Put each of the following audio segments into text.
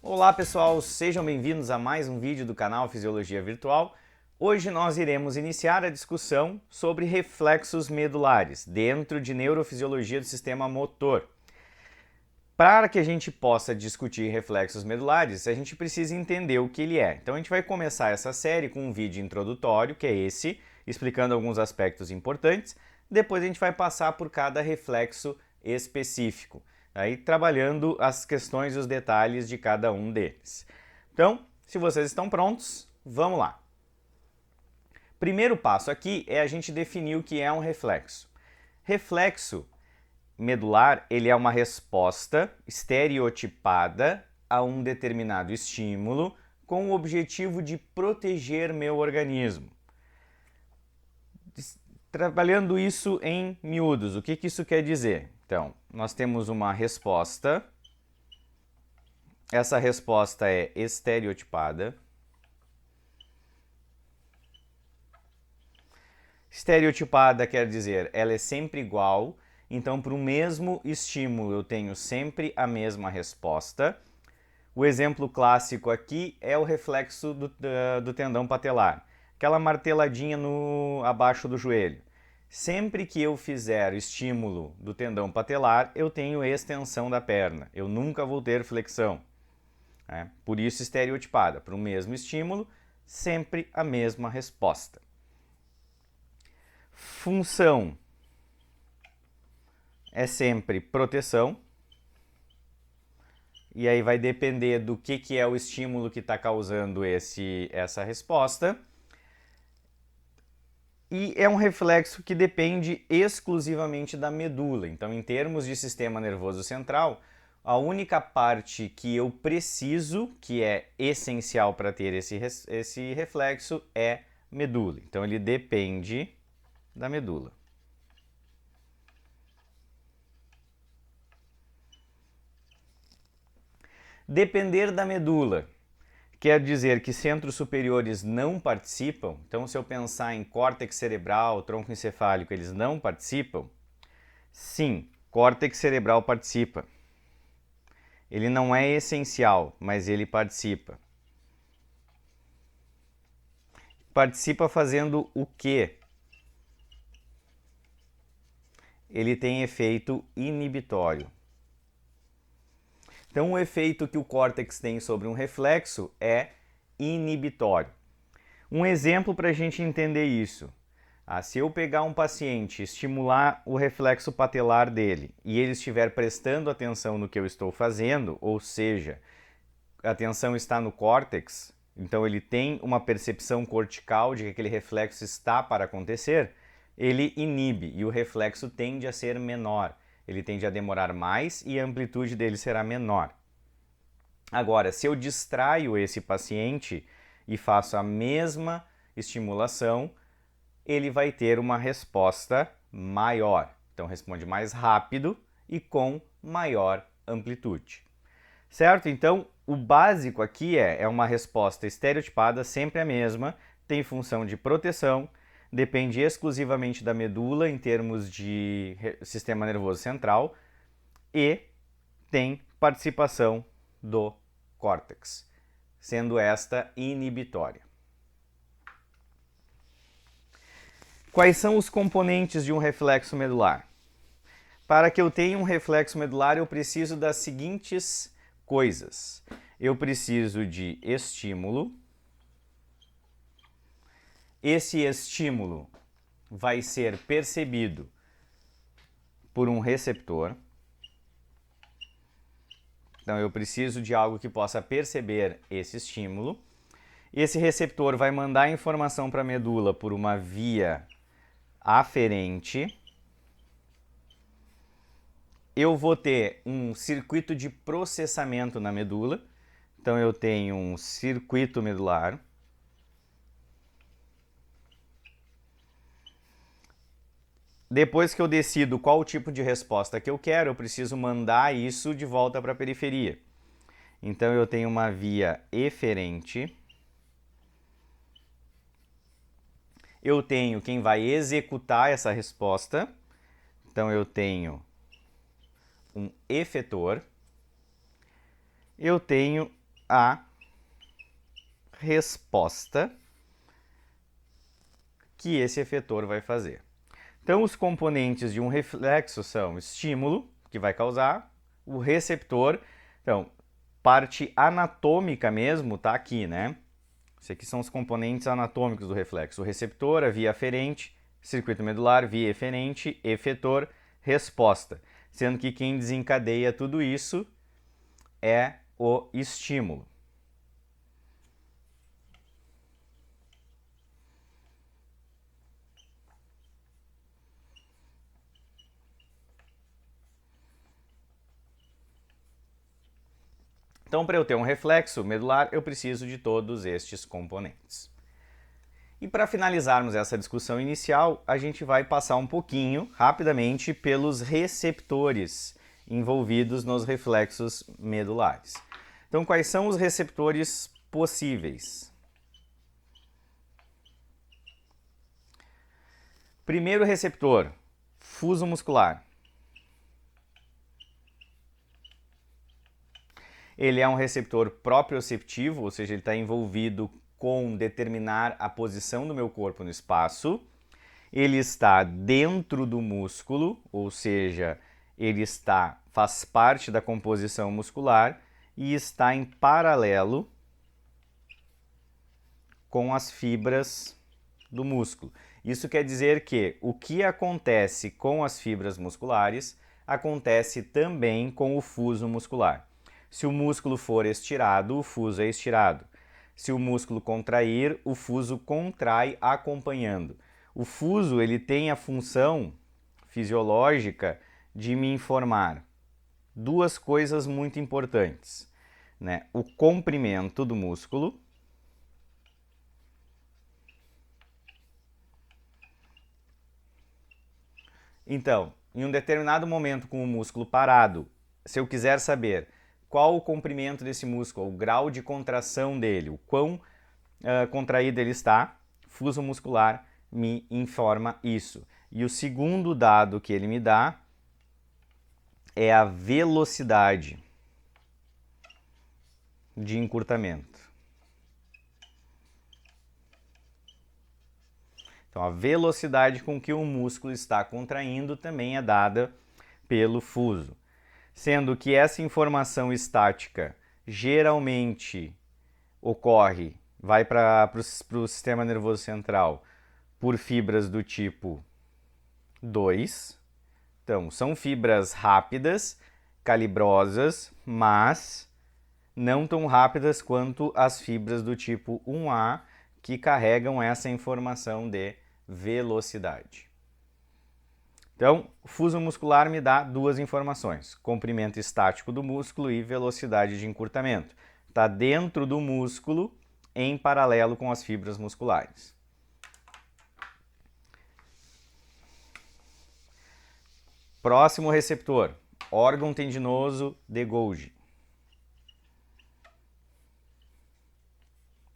Olá pessoal, sejam bem-vindos a mais um vídeo do canal Fisiologia Virtual. Hoje nós iremos iniciar a discussão sobre reflexos medulares dentro de neurofisiologia do sistema motor. Para que a gente possa discutir reflexos medulares, a gente precisa entender o que ele é. Então a gente vai começar essa série com um vídeo introdutório, que é esse, explicando alguns aspectos importantes. Depois a gente vai passar por cada reflexo específico, aí trabalhando as questões e os detalhes de cada um deles. Então, se vocês estão prontos, vamos lá. Primeiro passo aqui é a gente definir o que é um reflexo. Reflexo medular, ele é uma resposta estereotipada a um determinado estímulo com o objetivo de proteger meu organismo. Trabalhando isso em miúdos, o que isso quer dizer? Então, nós temos uma resposta, essa resposta é estereotipada. Estereotipada quer dizer, ela é sempre igual, então para o mesmo estímulo eu tenho sempre a mesma resposta. O exemplo clássico aqui é o reflexo do tendão patelar, aquela marteladinha abaixo do joelho. Sempre que eu fizer o estímulo do tendão patelar, eu tenho extensão da perna, eu nunca vou ter flexão. Por isso estereotipada, para o mesmo estímulo, sempre a mesma resposta. Função é sempre proteção, e aí vai depender do que é o estímulo que está causando essa resposta. E é um reflexo que depende exclusivamente da medula. Então, em termos de sistema nervoso central, a única parte que eu preciso, que é essencial para ter esse reflexo, é medula. Então, ele depende da medula. Depender da medula quer dizer que centros superiores não participam. Então, se eu pensar em córtex cerebral, tronco encefálico, eles não participam? Sim, córtex cerebral participa. Ele não é essencial, mas ele participa. Participa fazendo o quê? Ele tem efeito inibitório. Então, o efeito que o córtex tem sobre um reflexo é inibitório. Um exemplo para a gente entender isso. Se eu pegar um paciente, estimular o reflexo patelar dele e ele estiver prestando atenção no que eu estou fazendo, ou seja, a atenção está no córtex, então ele tem uma percepção cortical de que aquele reflexo está para acontecer, ele inibe e o reflexo tende a ser menor. Ele tende a demorar mais e a amplitude dele será menor. Agora, se eu distraio esse paciente e faço a mesma estimulação, ele vai ter uma resposta maior. Então, responde mais rápido e com maior amplitude. Certo? Então, o básico aqui é uma resposta estereotipada, sempre a mesma, tem função de proteção, depende exclusivamente da medula em termos de sistema nervoso central e tem participação do córtex, sendo esta inibitória. Quais são os componentes de um reflexo medular? Para que eu tenha um reflexo medular, eu preciso das seguintes coisas. Eu preciso de estímulo. Esse estímulo vai ser percebido por um receptor. Então, eu preciso de algo que possa perceber esse estímulo. Esse receptor vai mandar a informação para a medula por uma via aferente. Eu vou ter um circuito de processamento na medula. Então, eu tenho um circuito medular. Depois que eu decido qual tipo de resposta que eu quero, eu preciso mandar isso de volta para a periferia. Então, eu tenho uma via eferente. Eu tenho quem vai executar essa resposta. Então, eu tenho um efetor. Eu tenho a resposta que esse efetor vai fazer. Então, os componentes de um reflexo são estímulo, que vai causar, o receptor. Então, parte anatômica mesmo está aqui, né? Esses aqui são os componentes anatômicos do reflexo. O receptor, a via aferente, circuito medular, via eferente, efetor, resposta. Sendo que quem desencadeia tudo isso é o estímulo. Então, para eu ter um reflexo medular, eu preciso de todos estes componentes. E para finalizarmos essa discussão inicial, a gente vai passar um pouquinho, rapidamente, pelos receptores envolvidos nos reflexos medulares. Então, quais são os receptores possíveis? Primeiro receptor, fuso muscular. Ele é um receptor proprioceptivo, ou seja, ele está envolvido com determinar a posição do meu corpo no espaço. Ele está dentro do músculo, ou seja, ele faz parte da composição muscular e está em paralelo com as fibras do músculo. Isso quer dizer que o que acontece com as fibras musculares acontece também com o fuso muscular. Se o músculo for estirado, o fuso é estirado. Se o músculo contrair, o fuso contrai acompanhando. O fuso ele tem a função fisiológica de me informar duas coisas muito importantes, né? O comprimento do músculo Então, em um determinado momento com o músculo parado, se eu quiser saber qual o comprimento desse músculo, o grau de contração dele, o quão contraído ele está, fuso muscular me informa isso. E o segundo dado que ele me dá é a velocidade de encurtamento. Então, a velocidade com que o músculo está contraindo também é dada pelo fuso. Sendo que essa informação estática geralmente vai para o sistema nervoso central por fibras do tipo 2. Então, são fibras rápidas, calibrosas, mas não tão rápidas quanto as fibras do tipo 1A, que carregam essa informação de velocidade. Então, o fuso muscular me dá duas informações: comprimento estático do músculo e velocidade de encurtamento. Está dentro do músculo, em paralelo com as fibras musculares. Próximo receptor, órgão tendinoso de Golgi.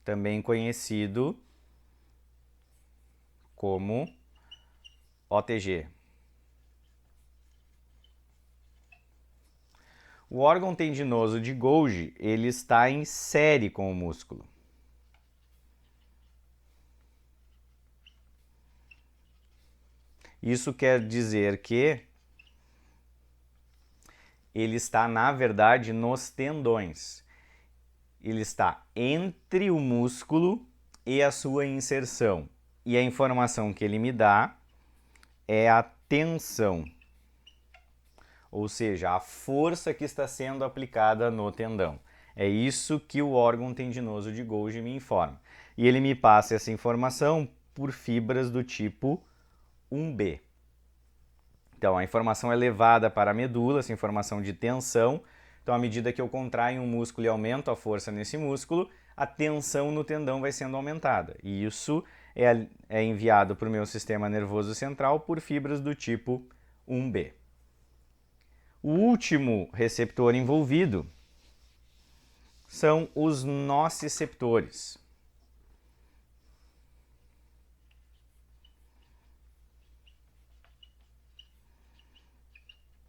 Também conhecido como OTG. O órgão tendinoso de Golgi, ele está em série com o músculo. Isso quer dizer que ele está, na verdade, nos tendões. Ele está entre o músculo e a sua inserção. E a informação que ele me dá é a tensão, ou seja, a força que está sendo aplicada no tendão. É isso que o órgão tendinoso de Golgi me informa. E ele me passa essa informação por fibras do tipo 1B. Então, a informação é levada para a medula, essa informação de tensão. Então, à medida que eu contraio um músculo e aumento a força nesse músculo, a tensão no tendão vai sendo aumentada. E isso é enviado para o meu sistema nervoso central por fibras do tipo 1B. O último receptor envolvido são os nociceptores.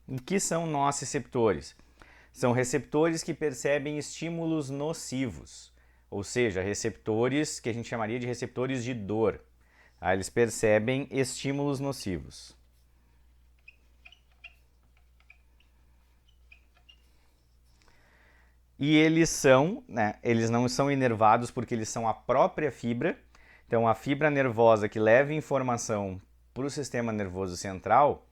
O que são nociceptores? São receptores que percebem estímulos nocivos, ou seja, receptores que a gente chamaria de receptores de dor. Eles percebem estímulos nocivos. E eles não são inervados porque eles são a própria fibra. Então, a fibra nervosa que leva informação para o sistema nervoso central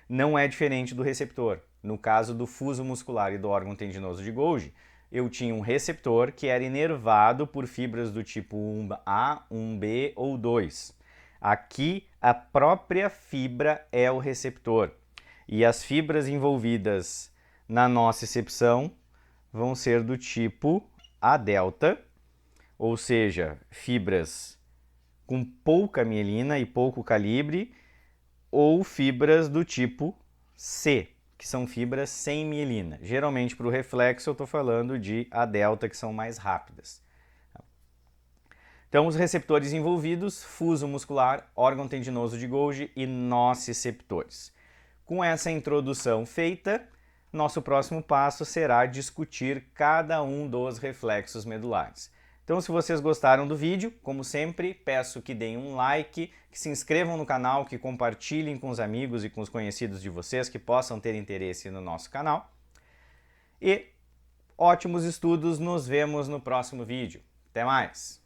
não é diferente do receptor. No caso do fuso muscular e do órgão tendinoso de Golgi, eu tinha um receptor que era inervado por fibras do tipo 1A, 1B ou 2. Aqui, a própria fibra é o receptor. E as fibras envolvidas na nocicepção vão ser do tipo A delta, ou seja, fibras com pouca mielina e pouco calibre, ou fibras do tipo C, que são fibras sem mielina. Geralmente para o reflexo eu estou falando de A delta, que são mais rápidas. Então, os receptores envolvidos, fuso muscular, órgão tendinoso de Golgi e nociceptores. Com essa introdução feita, nosso próximo passo será discutir cada um dos reflexos medulares. Então, se vocês gostaram do vídeo, como sempre, peço que deem um like, que se inscrevam no canal, que compartilhem com os amigos e com os conhecidos de vocês que possam ter interesse no nosso canal. E ótimos estudos, nos vemos no próximo vídeo. Até mais!